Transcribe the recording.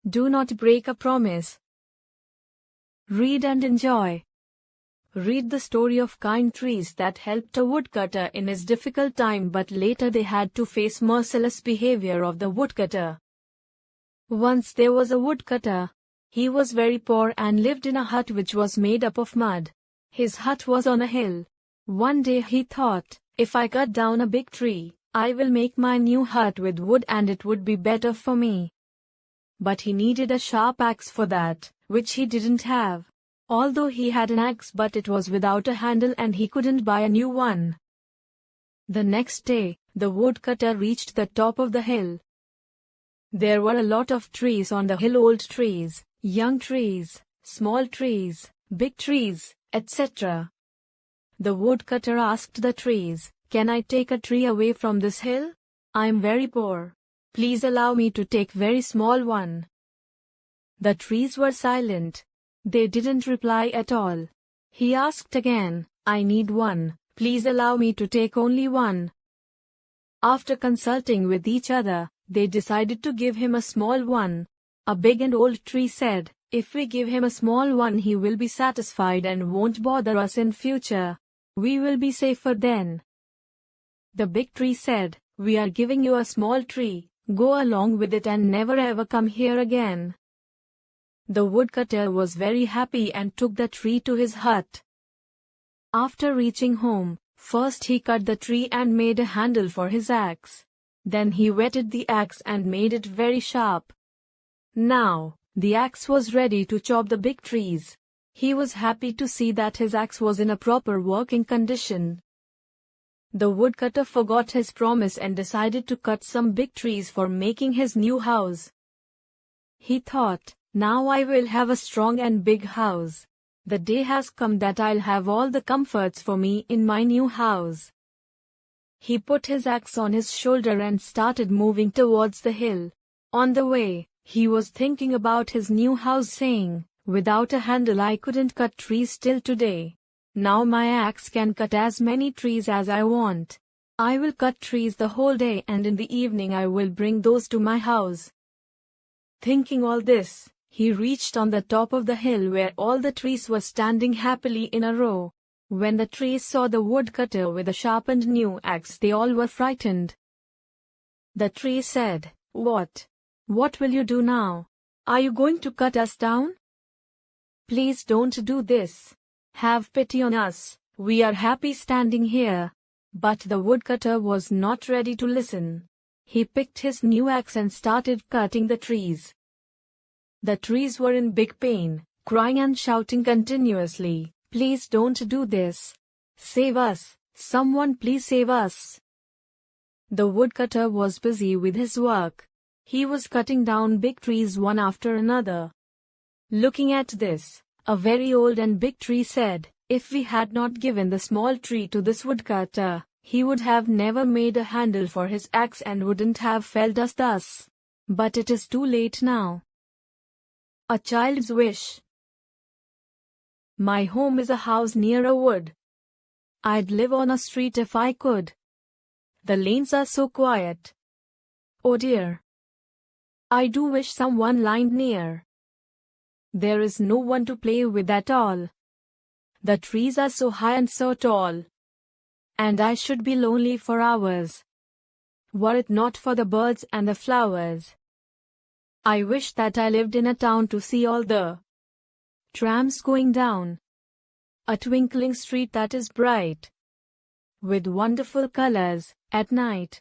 Do not break a promise. Read and enjoy. Read the story of kind trees that helped a woodcutter in his difficult time, but later they had to face merciless behavior of the woodcutter. Once there was a woodcutter. He was very poor and lived in a hut which was made up of mud. His hut was on a hill. One day he thought, if I cut down a big tree, I will make my new hut with wood and it would be better for me. But he needed a sharp axe for that, which he didn't have. Although he had an axe, but it was without a handle and he couldn't buy a new one. The next day, the woodcutter reached the top of the hill. There were a lot of trees on the hill, old trees, young trees, small trees, big trees, etc. The woodcutter asked the trees, "Can I take a tree away from this hill? I am very poor. Please allow me to take very small one." The trees were silent. They didn't reply at all. He asked again, "I need one. Please allow me to take only one." After consulting with each other, they decided to give him a small one. A big and old tree said, "If we give him a small one, he will be satisfied and won't bother us in future. We will be safer then." The big tree said, "We are giving you a small tree. Go along with it and never ever come here again." The woodcutter was very happy and took the tree to his hut. After reaching home, first he cut the tree and made a handle for his axe. Then he whetted the axe and made it very sharp. Now, the axe was ready to chop the big trees. He was happy to see that his axe was in a proper working condition. The woodcutter forgot his promise and decided to cut some big trees for making his new house. He thought, "Now I will have a strong and big house. The day has come that I'll have all the comforts for me in my new house." He put his axe on his shoulder and started moving towards the hill. On the way, he was thinking about his new house, saying, "Without a handle I couldn't cut trees till today. Now my axe can cut as many trees as I want. I will cut trees the whole day and in the evening I will bring those to my house." Thinking all this, he reached on the top of the hill where all the trees were standing happily in a row. When the trees saw the woodcutter with a sharpened new axe, they all were frightened. The tree said, What will you do now? Are you going to cut us down? Please don't do this. Have pity on us. We are happy standing here." But the woodcutter was not ready to listen. He picked his new axe and started cutting the trees. The trees were in big pain, crying and shouting continuously, "Please don't do this. Save us. Someone please save us." The woodcutter was busy with his work. He was cutting down big trees one after another. Looking at this, a very old and big tree said, "If we had not given the small tree to this woodcutter, he would have never made a handle for his axe and wouldn't have felled us thus. But it is too late now." A child's wish. My home is a house near a wood. I'd live on a street if I could. The lanes are so quiet. Oh dear. I do wish someone lined near. There is no one to play with at all. The trees are so high and so tall. And I should be lonely for hours, were it not for the birds and the flowers. I wish that I lived in a town to see all the trams going down. A twinkling street that is bright with wonderful colors at night.